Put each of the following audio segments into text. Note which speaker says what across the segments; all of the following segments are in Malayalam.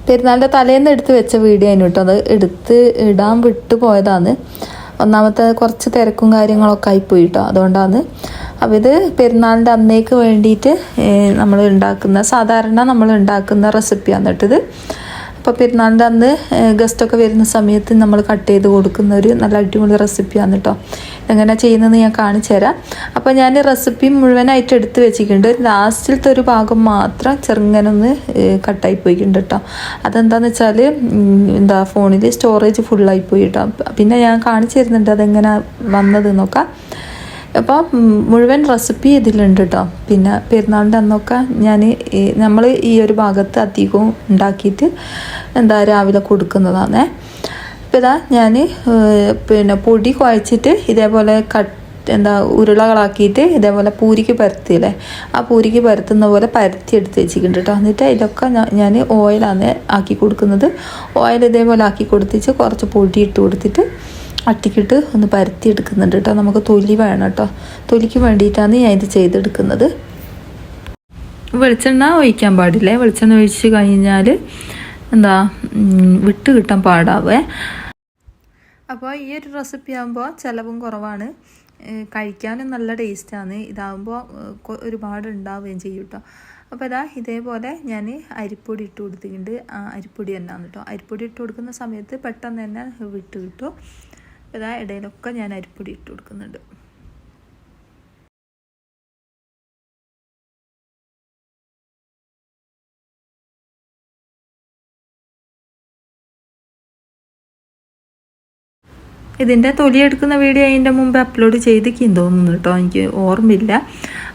Speaker 1: പെരുന്നാളിൻ്റെ തലേന്ന് എടുത്ത് വെച്ച വീഡിയോ ആയിരുന്നു കേട്ടോ. അത് എടുത്ത് ഇടാൻ വിട്ടു പോയതാണ്. ഒന്നാമത്തെ കുറച്ച് തിരക്കും കാര്യങ്ങളൊക്കെ ആയിപ്പോയി കേട്ടോ. അതുകൊണ്ടാണ്. അപ്പോൾ ഇത് പെരുന്നാളിൻ്റെ അന്നേക്ക് വേണ്ടിയിട്ട് സാധാരണ നമ്മൾ ഉണ്ടാക്കുന്ന റെസിപ്പിയാണ് കേട്ടത്. അപ്പോൾ പെരുന്നാളിൻ്റെ അന്ന് ഗസ്റ്റൊക്കെ വരുന്ന സമയത്ത് നമ്മൾ കട്ട് ചെയ്ത് കൊടുക്കുന്ന ഒരു നല്ല അടിപൊളി റെസിപ്പിയാണ് കേട്ടോ. എങ്ങനെ ചെയ്യുന്നതെന്ന് ഞാൻ കാണിച്ചു തരാം. അപ്പോൾ ഞാൻ റെസിപ്പി മുഴുവനായിട്ട് എടുത്ത് വെച്ചിട്ടുണ്ട്. ലാസ്റ്റിലത്തെ ഒരു ഭാഗം മാത്രം ചെറുങ്ങനെ ഒന്ന് കട്ടായി പോയിട്ടുണ്ട് കേട്ടോ. അതെന്താണെന്ന് വെച്ചാൽ ഫോണിൽ സ്റ്റോറേജ് ഫുള്ളായിപ്പോയി കേട്ടോ. പിന്നെ ഞാൻ കാണിച്ചു തരുന്നുണ്ട് അതെങ്ങനെ വന്നത് നോക്കാം. അപ്പോൾ മുഴുവൻ റെസിപ്പി ഇതിലുണ്ട് കേട്ടോ. പിന്നെ പെരുന്നാളിൻ്റെ അന്നൊക്കെ നമ്മൾ ഈ ഒരു ഭാഗത്ത് അധികവും ഉണ്ടാക്കിയിട്ട് രാവിലെ കൊടുക്കുന്നതാണ്. അപ്പോൾ ഇതാ ഞാൻ പൊടി കുഴച്ചിട്ട് ഇതേപോലെ ഉരുളകളാക്കിയിട്ട് ഇതേപോലെ പൂരിക്ക് പരത്തിയില്ലേ, ആ പൂരിക്ക് പരത്തുന്ന പോലെ പരത്തി എടുത്ത് വെച്ചിട്ടുണ്ട് കേട്ടോ. എന്നിട്ട് ഇതൊക്കെ ഞാൻ ഓയിലാണ് ആക്കി കൊടുക്കുന്നത്. ഓയിൽ ഇതേപോലെ ആക്കി കൊടുത്തിട്ട് കുറച്ച് പൊടി ഇട്ട് കൊടുത്തിട്ട് അട്ടിക്കിട്ട് ഒന്ന് പരത്തി എടുക്കുന്നുണ്ട് കേട്ടോ. നമുക്ക് തൊലി വേണം കേട്ടോ. തൊലിക്ക് വേണ്ടിയിട്ടാണ് ഞാൻ ഇത് ചെയ്തെടുക്കുന്നത്. വെളിച്ചെണ്ണ ഒഴിക്കാൻ പാടില്ലേ. വെളിച്ചെണ്ണ ഒഴിച്ച് കഴിഞ്ഞാൽ വിട്ട് കിട്ടാൻ പാടാവേ. അപ്പോൾ ഈ ഒരു റെസിപ്പി ആകുമ്പോൾ ചിലവും കുറവാണ്, കഴിക്കാനും നല്ല ടേസ്റ്റാണ്. ഇതാകുമ്പോൾ ഒരുപാട് ഉണ്ടാവുകയും ചെയ്യും കേട്ടോ. അപ്പോൾ ഇതേപോലെ ഞാൻ അരിപ്പൊടി ഇട്ട് കൊടുത്തിട്ടുണ്ട്. അരിപ്പൊടി തന്നെയാണ് കേട്ടോ. അരിപ്പൊടി ഇട്ട് കൊടുക്കുന്ന സമയത്ത് പെട്ടെന്ന് തന്നെ വിട്ട് കിട്ടും. ഇടയിലൊക്കെ ഞാൻ അരിപ്പൊടി ഇട്ട് കൊടുക്കുന്നുണ്ട്. ഇതിൻ്റെ തൊലിയെടുക്കുന്ന വീഡിയോ അതിൻ്റെ മുമ്പ് അപ്ലോഡ് ചെയ്തിരിക്കും തോന്നുന്നു കേട്ടോ, എനിക്ക് ഓർമ്മയില്ല.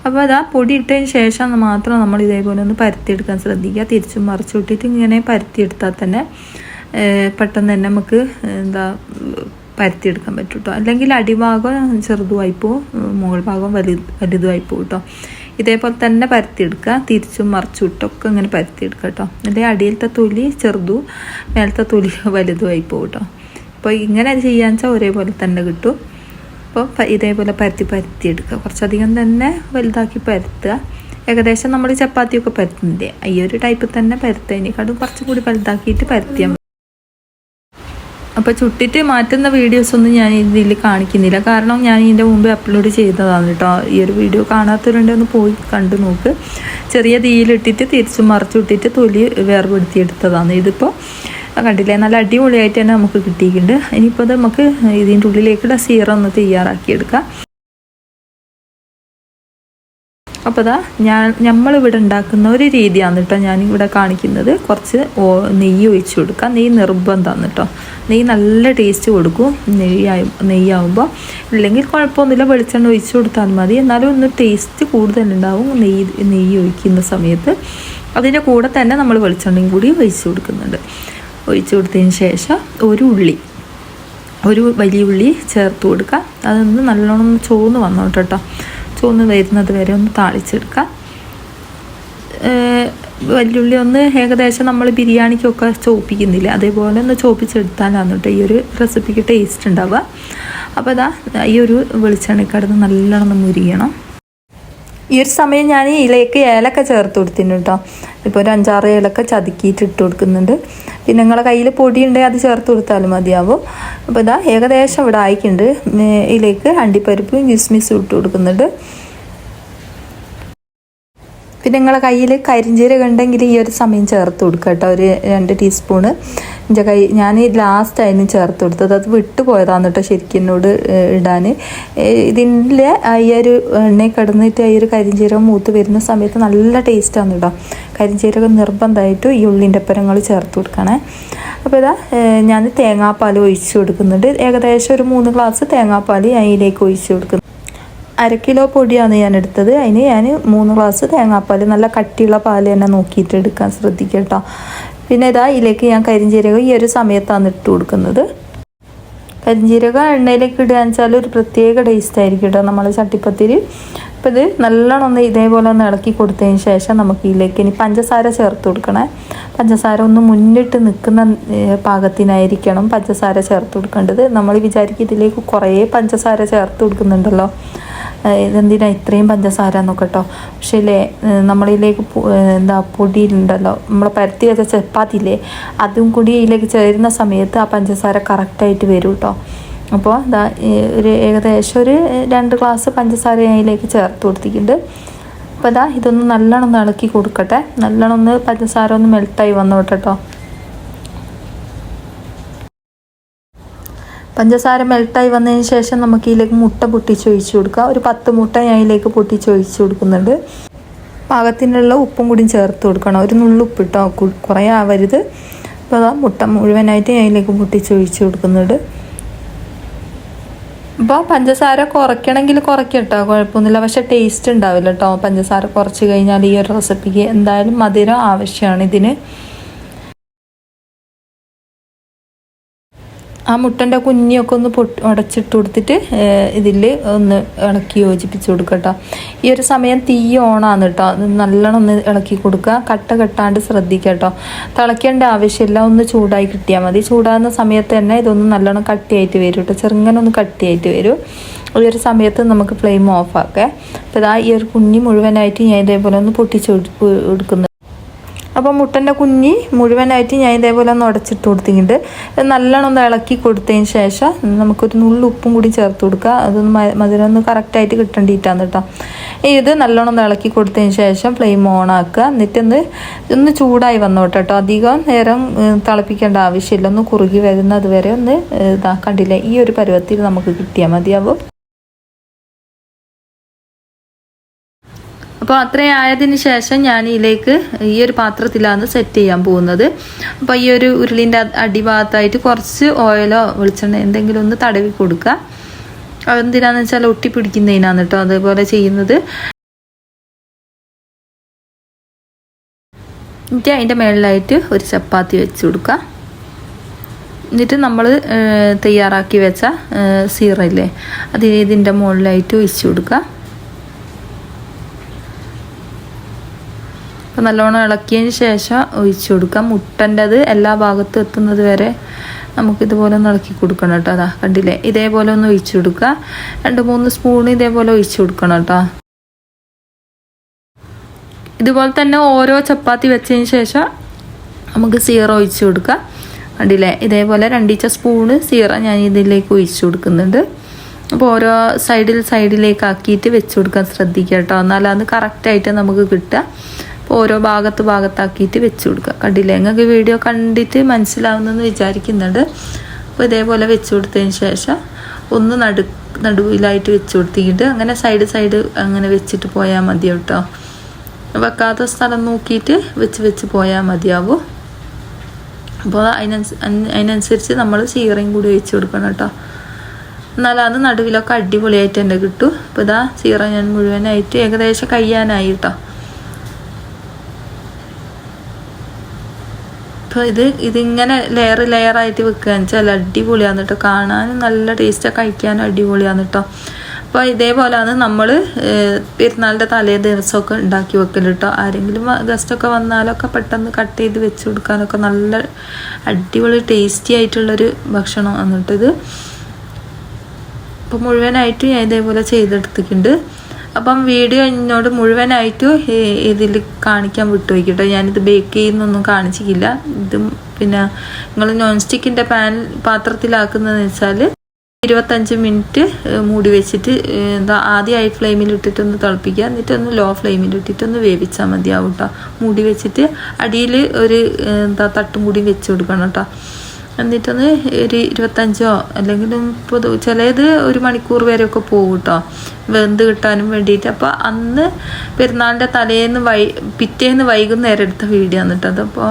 Speaker 1: അപ്പോൾ പൊടി ഇട്ടതിന് ശേഷം മാത്രം നമ്മൾ ഇതേപോലെ ഒന്ന് പരത്തിയെടുക്കാൻ ശ്രദ്ധിക്കുക. തിരിച്ചും മറിച്ചും ഇട്ടിട്ട് ഇങ്ങനെ പരത്തിയെടുത്താൽ തന്നെ പെട്ടെന്ന് തന്നെ നമുക്ക് പരത്തിയെടുക്കാൻ പറ്റും കേട്ടോ. അല്ലെങ്കിൽ അടിഭാഗം ചെറുതുമായി പോവും, മുകൾ ഭാഗം വലുതുമായി പോവും കേട്ടോ. ഇതേപോലെ തന്നെ പരത്തിയെടുക്കുക. തിരിച്ചും മറിച്ചും ഇട്ടൊക്കെ ഇങ്ങനെ പരത്തിയെടുക്കുക കേട്ടോ. അല്ലെങ്കിൽ അടിയിലത്തെ തൊലി ചെറുതും മേലത്തെ തൊലി വലുതുമായി പോവും കേട്ടോ. അപ്പോൾ ഇങ്ങനെ ചെയ്യാന്ന് വെച്ചാൽ ഒരേപോലെ തന്നെ കിട്ടും. അപ്പോൾ ഇതേപോലെ പരത്തിയെടുക്കുക. കുറച്ചധികം തന്നെ വലുതാക്കി പരത്തുക. ഏകദേശം നമ്മൾ ചപ്പാത്തിയൊക്കെ പരത്തുന്നില്ലേ, ഈ ഒരു ടൈപ്പിൽ തന്നെ പരത്തതിനേക്കാളും കുറച്ചും കൂടി വലുതാക്കിയിട്ട് പരത്തിയാൽ. അപ്പോൾ ചുട്ടിട്ട് മാറ്റുന്ന വീഡിയോസൊന്നും ഞാൻ ഇതിൽ കാണിക്കുന്നില്ല, കാരണം ഞാൻ ഇതിൻ്റെ മുമ്പ് അപ്ലോഡ് ചെയ്തതാണ് കേട്ടോ. ഈ ഒരു വീഡിയോ കാണാത്തവരുണ്ടെങ്കിൽ ഒന്ന് പോയി കണ്ടു നോക്ക്. ചെറിയ തീയിലിട്ടിട്ട് തിരിച്ചും മറിച്ചിട്ടിട്ട് തൊലി വേർപെടുത്തിയെടുത്തതാണ്. ഇതിപ്പോൾ കണ്ടില്ലേ, നല്ല അടിപൊളിയായിട്ട് തന്നെ നമുക്ക് കിട്ടിയിട്ടുണ്ട്. ഇനിയിപ്പോൾ അത് നമുക്ക് ഇതിൻ്റെ ഉള്ളിലേക്കുള്ള സീറ ഒന്ന് തയ്യാറാക്കിയെടുക്കാം. അപ്പോൾ നമ്മളിവിടെ ഉണ്ടാക്കുന്ന ഒരു രീതിയാണ് കേട്ടോ ഞാനിവിടെ കാണിക്കുന്നത്. കുറച്ച് നെയ്യ് ഒഴിച്ചു കൊടുക്കാം. നെയ്യ് നിർബന്ധമാണ് കേട്ടോ. നെയ്യ് നല്ല ടേസ്റ്റ് കൊടുക്കും നെയ്യാവുമ്പോൾ. ഇല്ലെങ്കിൽ കുഴപ്പമൊന്നുമില്ല, വെളിച്ചെണ്ണ ഒഴിച്ചു കൊടുത്താൽ മതി. എന്നാലും ഒന്ന് ടേസ്റ്റ് കൂടുതലുണ്ടാവും നെയ്യ് ഒഴിക്കുന്ന സമയത്ത്. അതിൻ്റെ കൂടെ തന്നെ നമ്മൾ വെളിച്ചെണ്ണയും കൂടി ഒഴിച്ചു കൊടുക്കുന്നുണ്ട്. ഒഴിച്ചു കൊടുത്തതിന് ശേഷം ഒരു വലിയ ഉള്ളി ചേർത്ത് കൊടുക്കുക. അതൊന്ന് നല്ലോണം ചോന്ന് വന്നോട്ടെ കേട്ടോ. ചോന്ന് വരുന്നത് വരെ ഒന്ന് താളിച്ചെടുക്കുക. വലിയുള്ളി ഒന്ന് ഏകദേശം നമ്മൾ ബിരിയാണിക്കൊക്കെ ചോപ്പിക്കുന്നില്ല, അതേപോലെ ഒന്ന് ചോപ്പിച്ചെടുത്താലാണ് കേട്ടോ ഈ ഒരു റെസിപ്പിക്ക് ടേസ്റ്റ് ഉണ്ടാവുക. അപ്പോൾ ഈ ഒരു വെളിച്ചെണ്ണക്കടന്ന് നല്ലോണം മുരിയണം. ഈ ഒരു സമയം ഞാൻ ഇതിലേക്ക് ഏലക്ക ചേർത്ത് കൊടുത്തിട്ടുണ്ട് കേട്ടോ. ഇപ്പോൾ ഒരു 5-6 ഏലക്ക ചതുക്കിയിട്ട് ഇട്ട് കൊടുക്കുന്നുണ്ട്. പിന്നെ നിങ്ങളുടെ കയ്യിൽ പൊടി ഉണ്ടെങ്കിൽ അത് ചേർത്ത് കൊടുത്താലും മതിയാവും. അപ്പോൾ ഏകദേശം ഇവിടെ ആയിട്ടുണ്ട്. ഇതിലേക്ക് അണ്ടിപ്പരിപ്പും കിസ്മിസും ഇട്ട് കൊടുക്കുന്നുണ്ട്. പിന്നെ നിങ്ങളുടെ കയ്യിൽ കരിഞ്ജീരകം ഉണ്ടെങ്കിൽ ഈ ഒരു സമയം ചേർത്ത് കൊടുക്കുക കേട്ടോ. ഒരു 2 ടീസ്പൂണ് ഞാൻ ലാസ്റ്റ് അതിന് ചേർത്ത് കൊടുത്തത്. അത് വിട്ടു പോയതാണ് കേട്ടോ ശരിക്കും എന്നോട് ഇടാൻ. ഇതിൻ്റെ ഈ ഒരു എണ്ണയിൽ കിടന്നിട്ട് ഈ ഒരു കരിഞ്ജീരകം മൂത്ത് വരുന്ന സമയത്ത് നല്ല ടേസ്റ്റാണ് കേട്ടോ. കരിഞ്ജീരകം നിർബന്ധമായിട്ടും ഈ ഉള്ളിൻ്റെ പരങ്ങൾ ചേർത്ത് കൊടുക്കണേ. അപ്പോൾ ഞാൻ തേങ്ങാപ്പാൽ ഒഴിച്ച് കൊടുക്കുന്നുണ്ട്. ഏകദേശം ഒരു 3 ഗ്ലാസ് തേങ്ങാപ്പാൽ അതിലേക്ക് ഒഴിച്ച് കൊടുക്കുന്നു. 1/2 കിലോ പൊടിയാണ് ഞാൻ എടുത്തത്. അതിന് ഞാൻ 3 ഗ്ലാസ് തേങ്ങാപ്പാൽ, നല്ല കട്ടിയുള്ള പാൽ തന്നെ നോക്കിയിട്ട് എടുക്കാൻ ശ്രദ്ധിക്കുക കേട്ടോ. പിന്നെ ഇതിലേക്ക് ഞാൻ കരിഞ്ജീരകം ഈ ഒരു സമയത്താണ് ഇട്ട് കൊടുക്കുന്നത്. കരിഞ്ജീരകം എണ്ണയിലേക്ക് ഇടുകയെന്ന് വെച്ചാൽ ഒരു പ്രത്യേക ടേസ്റ്റ് ആയിരിക്കും കേട്ടോ. നമ്മൾ ചട്ടിപ്പത്തിരി അപ്പോൾ ഇത് നല്ലോണം ഒന്ന് ഇതേപോലെ ഒന്ന് ഇളക്കി കൊടുത്തതിന് ശേഷം നമുക്ക് ഇതിലേക്ക് ഇനി പഞ്ചസാര ചേർത്ത് കൊടുക്കണേ. പഞ്ചസാര ഒന്ന് മുന്നിട്ട് നിൽക്കുന്ന പാകത്തിനായിരിക്കണം പഞ്ചസാര ചേർത്ത് കൊടുക്കേണ്ടത്. നമ്മൾ വിചാരിക്കും ഇതിലേക്ക് കുറേ പഞ്ചസാര ചേർത്ത് കൊടുക്കുന്നുണ്ടല്ലോ, ഇതെന്തിനാ ഇത്രയും പഞ്ചസാര എന്നൊക്കെ കേട്ടോ. പക്ഷേ ഇല്ലേ, നമ്മളിതിലേക്ക് പൊടിയിലുണ്ടല്ലോ, നമ്മൾ പരത്തി വെച്ച ചപ്പാത്തിയില്ലേ, അതും കൂടി ഇതിലേക്ക് ചേരുന്ന സമയത്ത് ആ പഞ്ചസാര കറക്റ്റായിട്ട് വരും കേട്ടോ. അപ്പോൾ ഒരു ഏകദേശം ഒരു 2 ഗ്ലാസ് പഞ്ചസാര അതിലേക്ക് ചേർത്ത് കൊടുത്തിട്ടുണ്ട്. അപ്പോൾ ഇതൊന്ന് നല്ലോണം ഒന്ന് ഇളക്കി കൊടുക്കട്ടെ. നല്ലോണം ഒന്ന് പഞ്ചസാര ഒന്ന് മെൽട്ടായി വന്നോട്ടെ കേട്ടോ. പഞ്ചസാര മെൽട്ടായി വന്നതിന് ശേഷം നമുക്ക് ഇതിലേക്ക് മുട്ട പൊട്ടിച്ചൊഴിച്ച് കൊടുക്കാം. ഒരു 10 മുട്ട ഞാൻ ഇതിലേക്ക് പൊട്ടിച്ചൊഴിച്ച് കൊടുക്കുന്നുണ്ട്. പാകത്തിനുള്ള ഉപ്പും കൂടി ചേർത്ത് കൊടുക്കണം. ഒരു നുള്ളുപ്പ് ഇട്ടോ, കുറേ ആവരുത്. അപ്പോൾ മുട്ട മുഴുവനായിട്ട് ഞാൻ ഇതിലേക്ക് പൊട്ടിച്ചൊഴിച്ച് കൊടുക്കുന്നുണ്ട്. അപ്പോൾ പഞ്ചസാര കുറയ്ക്കണമെങ്കിൽ കുറയ്ക്കട്ടോ, കുഴപ്പമൊന്നുമില്ല. പക്ഷേ ടേസ്റ്റ് ഉണ്ടാവില്ല കേട്ടോ. പഞ്ചസാര കുറച്ച് കഴിഞ്ഞാൽ ഈ ഒരു റെസിപ്പിക്ക് എന്തായാലും മധുരം ആവശ്യമാണ് ഇതിന്. ആ മുട്ടൻ്റെ കുഞ്ഞിയൊക്കെ ഒന്ന് ഉടച്ചിട്ട് കൊടുത്തിട്ട് ഇതിൽ ഒന്ന് ഇളക്കി യോജിപ്പിച്ച് കൊടുക്കുക കേട്ടോ. ഈ ഒരു സമയം തീ ഓണാണ് കേട്ടോ. നല്ലോണം ഒന്ന് ഇളക്കി കൊടുക്കുക, കട്ട കെട്ടാണ്ട് ശ്രദ്ധിക്കുക കേട്ടോ. തിളയ്ക്കേണ്ട ആവശ്യമില്ല, ഒന്ന് ചൂടായി കിട്ടിയാൽ മതി. ചൂടാകുന്ന സമയത്ത് തന്നെ ഇതൊന്ന് നല്ലോണം കട്ടിയായിട്ട് വരും കേട്ടോ, ചെറുങ്ങനെ ഒന്ന് കട്ടിയായിട്ട് വരും. ഈ ഒരു സമയത്ത് നമുക്ക് ഫ്ലെയിം ഓഫ് ആക്കാം. അപ്പോൾ ഈ ഒരു കുഞ്ഞി മുഴുവനായിട്ട് ഞാൻ ഇതേപോലെ ഒന്ന് പൊട്ടിച്ച് കൊടുക്കുന്നു. അപ്പോൾ മുട്ടൻ്റെ കുഞ്ഞി മുഴുവനായിട്ട് ഞാൻ ഇതേപോലെ ഒന്ന് ഉടച്ചിട്ട് കൊടുത്തിട്ടുണ്ട്. നല്ലോണം ഒന്ന് ഇളക്കി കൊടുത്തതിന് ശേഷം നമുക്കൊരു നുള്ളു ഉപ്പും കൂടി ചേർത്ത് കൊടുക്കുക. അതൊന്ന് മധുരം ഒന്ന് കറക്റ്റായിട്ട് കിട്ടേണ്ടിയിട്ടാണ് കേട്ടോ. ഇത് നല്ലോണം ഒന്ന് ഇളക്കി കൊടുത്തതിന് ശേഷം ഫ്ലെയിം ഓൺ ആക്കുക. എന്നിട്ടൊന്ന് ചൂടായി വന്നോട്ടെ കേട്ടോ. അധികം നേരം തിളപ്പിക്കേണ്ട ആവശ്യമില്ല. ഒന്ന് കുറുകി വരുന്നത് വരെ ഒന്ന് കണ്ടില്ലേ, ഈ ഒരു പരുവത്തിൽ നമുക്ക് കിട്ടിയാൽ മതിയാവും. അപ്പോൾ അത്രയും ആയതിന് ശേഷം ഞാൻ ഇതിലേക്ക് ഈ ഒരു പാത്രത്തിലാണ് സെറ്റ് ചെയ്യാൻ പോകുന്നത്. അപ്പോൾ ഈ ഒരു ഉരുളിൻ്റെ അടിഭാഗത്തായിട്ട് കുറച്ച് ഓയിലോ വെളിച്ചെണ്ണ എന്തെങ്കിലും ഒന്ന് തടവി കൊടുക്കുക. അതെന്തിനാന്ന് വെച്ചാൽ ഒട്ടിപ്പിടിക്കുന്നതിനാണ് കേട്ടോ അതേപോലെ ചെയ്യുന്നത്. എന്നിട്ട് അതിൻ്റെ മുകളിലായിട്ട് ഒരു ചപ്പാത്തി വെച്ച് കൊടുക്കുക. എന്നിട്ട് നമ്മൾ തയ്യാറാക്കി വെച്ച സീറയില്ലേ, അത് ഇതിൻ്റെ മുകളിലായിട്ട് ഒഴിച്ച് കൊടുക്കുക. അപ്പോൾ നല്ലോണം ഇളക്കിയതിന് ശേഷം ഒഴിച്ച് കൊടുക്കാം. മുട്ടൻ്റെത് എല്ലാ ഭാഗത്തും എത്തുന്നത് വരെ നമുക്കിതുപോലെ ഒന്ന് ഇളക്കി കൊടുക്കണം കേട്ടോ. അതാ കണ്ടില്ലേ, ഇതേപോലെ ഒന്ന് ഒഴിച്ച് കൊടുക്കുക. 2-3 സ്പൂൺ ഇതേപോലെ ഒഴിച്ച് കൊടുക്കണം കേട്ടോ. ഇതുപോലെ തന്നെ ഓരോ ചപ്പാത്തി വെച്ചതിന് ശേഷം നമുക്ക് സീറ ഒഴിച്ച് കൊടുക്കാം. കണ്ടില്ലേ, ഇതേപോലെ 2 സ്പൂണ് സീറ ഞാൻ ഇതിലേക്ക് ഒഴിച്ച് കൊടുക്കുന്നുണ്ട്. അപ്പോൾ ഓരോ സൈഡിലേക്ക് ആക്കിയിട്ട് വെച്ച് കൊടുക്കാൻ ശ്രദ്ധിക്കുക കേട്ടോ, എന്നാലും അത് കറക്റ്റായിട്ട് നമുക്ക് കിട്ടുക. ഓരോ ഭാഗത്താക്കിയിട്ട് വെച്ച് കൊടുക്കുക. കണ്ടില്ലേ, നിങ്ങൾക്ക് വീഡിയോ കണ്ടിട്ട് മനസ്സിലാവുന്നെന്ന് വിചാരിക്കുന്നുണ്ട്. അപ്പോൾ ഇതേപോലെ വെച്ച് കൊടുത്തതിന് ശേഷം ഒന്ന് നടുവിലായിട്ട് വെച്ച് കൊടുത്തിട്ട് അങ്ങനെ സൈഡ് അങ്ങനെ വെച്ചിട്ട് പോയാൽ മതി കേട്ടോ. വെക്കാത്ത സ്ഥലം നോക്കിയിട്ട് വെച്ച് പോയാൽ മതിയാവും. അപ്പോൾ അതിനനുസരിച്ച് നമ്മൾ സീറയും കൂടി വെച്ച് കൊടുക്കണം കേട്ടോ. എന്നാലും അത് നടുവിലൊക്കെ അടിപൊളിയായിട്ട് തന്നെ കിട്ടും. അപ്പോൾ സീറ ഞാൻ മുഴുവനായിട്ട് ഏകദേശം കഴിയാനായി കേട്ടോ. അപ്പോൾ ഇതിങ്ങനെ ലെയറായിട്ട് വെക്കുകയെന്ന് വെച്ചാൽ അടിപൊളിയാണ് കേട്ടോ. കാണാനും നല്ല ടേസ്റ്റാണ്, കഴിക്കാനും അടിപൊളിയാണ് കേട്ടോ. അപ്പോൾ ഇതേപോലെയാണ് നമ്മൾ പെരുന്നാളിൻ്റെ തലേ ദിവസമൊക്കെ ഉണ്ടാക്കി വെക്കൽ കേട്ടോ. ആരെങ്കിലും ഗസ്റ്റൊക്കെ വന്നാലൊക്കെ പെട്ടെന്ന് കട്ട് ചെയ്ത് വെച്ച് കൊടുക്കാനൊക്കെ നല്ല അടിപൊളി ടേസ്റ്റി ആയിട്ടുള്ളൊരു ഭക്ഷണമാണ് കേട്ടോ ഇത്. അപ്പോൾ മുഴുവനായിട്ട് ഞാൻ ഇതേപോലെ ചെയ്തെടുത്തിട്ടുണ്ട്. അപ്പം വീഡിയോ എന്നോട് മുഴുവനായിട്ട് ഇതിൽ കാണിക്കാൻ വിട്ടുപോയിക്കട്ടോ. ഞാനിത് ബേക്ക് ചെയ്യുന്നൊന്നും കാണിച്ചിട്ടില്ല. ഇത് പിന്നെ നിങ്ങൾ നോൺ സ്റ്റിക്കിൻ്റെ പാത്രത്തിലാക്കുന്നതെന്ന് വെച്ചാൽ 25 മിനിറ്റ് മൂടി വെച്ചിട്ട് ആദ്യം ഹൈ ഫ്ലെയിമിൽ ഇട്ടിട്ടൊന്ന് തിളപ്പിക്കുക. എന്നിട്ടൊന്ന് ലോ ഫ്ലെയിമിൽ ഇട്ടിട്ടൊന്ന് വേവിച്ചാൽ മതിയാവും കേട്ടോ. മൂടി വെച്ചിട്ട് അടിയിൽ ഒരു തട്ടും കൂടി വെച്ച് കൊടുക്കണം കേട്ടോ. എന്നിട്ടൊന്ന് ഒരു 25 അല്ലെങ്കിൽ 30, ചിലത് 1 മണിക്കൂർ വരെയൊക്കെ പോകും കേട്ടോ, വെന്ത് കിട്ടാനും വേണ്ടിയിട്ട്. അപ്പോൾ അന്ന് പെരുന്നാളിൻ്റെ തലേന്ന് പിറ്റേന്ന് വൈകുന്നേരം എടുത്ത വീഡിയോ ആണ് കേട്ടോ. അതപ്പോൾ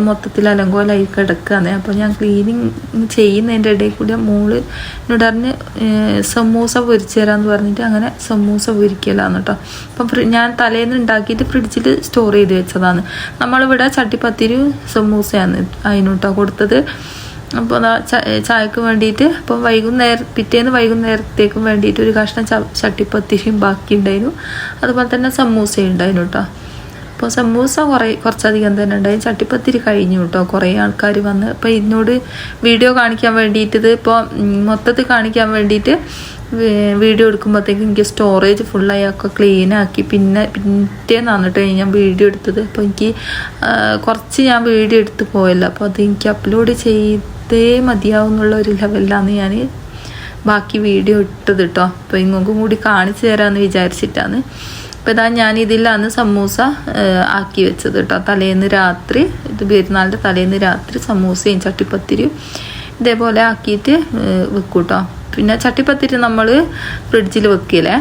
Speaker 1: മൊത്തത്തിൽ അലങ്കോലായി കിടക്കുകയാണ്. അപ്പോൾ ഞാൻ ക്ലീനിങ് ചെയ്യുന്നതിൻ്റെ ഇടയിൽ കൂടി മോള് എന്നോട് പറഞ്ഞ് സമൂസ പൊരിച്ചു തരാമെന്ന് പറഞ്ഞിട്ട് അങ്ങനെ സമൂസ പൊരിക്കലാണ് കേട്ടോ. അപ്പം ഞാൻ തലേന്ന് ഉണ്ടാക്കിയിട്ട് ഫ്രിഡ്ജിൽ സ്റ്റോർ ചെയ്ത് വെച്ചതാണ്. നമ്മളിവിടെ ചട്ടിപ്പത്തിരി സമൂസയാണ് അതിനോട്ടോ കൊടുത്തത്. അപ്പോൾ അതാ ചായക്ക് വേണ്ടിയിട്ട് അപ്പം പിറ്റേന്ന് വൈകുന്നേരത്തേക്കും വേണ്ടിയിട്ട് ഒരു കഷ്ണം ചട്ടിപ്പത്തിരിയും ബാക്കി ഉണ്ടായിരുന്നു. അതുപോലെ തന്നെ സമൂസ ഉണ്ടായിരുന്നു കേട്ടോ. അപ്പോൾ സമൂസ കുറച്ചധികം തന്നെ ഉണ്ടായി. ചട്ടിപ്പത്തിരി കഴിഞ്ഞു കേട്ടോ. കുറേ ആൾക്കാർ വന്ന് അപ്പോൾ ഇതിനോട് വീഡിയോ കാണിക്കാൻ വേണ്ടിയിട്ട് ഇപ്പോൾ മൊത്തത്തിൽ കാണിക്കാൻ വേണ്ടിയിട്ട് വീഡിയോ എടുക്കുമ്പോഴത്തേക്കും എനിക്ക് സ്റ്റോറേജ് ഫുള്ളായി ഒക്കെ ക്ലീനാക്കി പിറ്റേന്നാണ് കേട്ടോ ഞാൻ വീഡിയോ എടുത്തത്. അപ്പോൾ എനിക്ക് കുറച്ച് ഞാൻ വീഡിയോ എടുത്ത് പോയല്ലോ. അപ്പോൾ അത് എനിക്ക് അപ്ലോഡ് ചെയ്തേ മതിയാവും എന്നുള്ള ഒരു ലെവലിലാണ് ഞാൻ ബാക്കി വീഡിയോ ഇട്ടത് കേട്ടോ. അപ്പോൾ ഇങ്ങോട്ടും കൂടി കാണിച്ചു തരാമെന്ന് വിചാരിച്ചിട്ടാണ്. അപ്പോൾ ഇതാ ഞാൻ ഇതിലാണ് സമൂസ ആക്കി വെച്ചത് കേട്ടോ. തലേന്ന് രാത്രി പെരുന്നാളിൻ്റെ തലേന്ന് രാത്രി സമൂസയും ചട്ടിപ്പത്തിരിയും ഇതേപോലെ ആക്കിയിട്ട് വെക്കും കേട്ടോ. പിന്നെ ചട്ടിപ്പത്തിരി നമ്മൾ ഫ്രിഡ്ജിൽ വെക്കില്ലേ.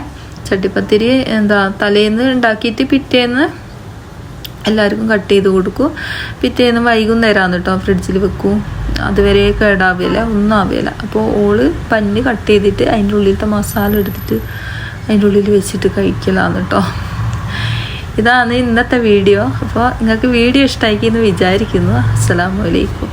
Speaker 1: ചട്ടിപ്പത്തിരി തലേന്ന് ഉണ്ടാക്കിയിട്ട് പിറ്റേന്ന് എല്ലാവർക്കും കട്ട് ചെയ്ത് കൊടുക്കും. പിറ്റേന്ന് വൈകുന്നേരമാണ് കേട്ടോ ഫ്രിഡ്ജിൽ വെക്കും. അതുവരെ കേടാവില്ല, ഒന്നും ആവില്ല. അപ്പോൾ ഓള് പഞ്ഞ് കട്ട് ചെയ്തിട്ട് അതിൻ്റെ ഉള്ളിലത്തെ മസാല എടുത്തിട്ട് അതിൻ്റെ ഉള്ളിൽ വെച്ചിട്ട് കഴിക്കലാണ് കേട്ടോ. ഇതാണ് ഇന്നത്തെ വീഡിയോ. അപ്പോൾ നിങ്ങൾക്ക് വീഡിയോ ഇഷ്ടമാക്കി എന്ന് വിചാരിക്കുന്നു. അസ്സലാമു അലൈക്കും.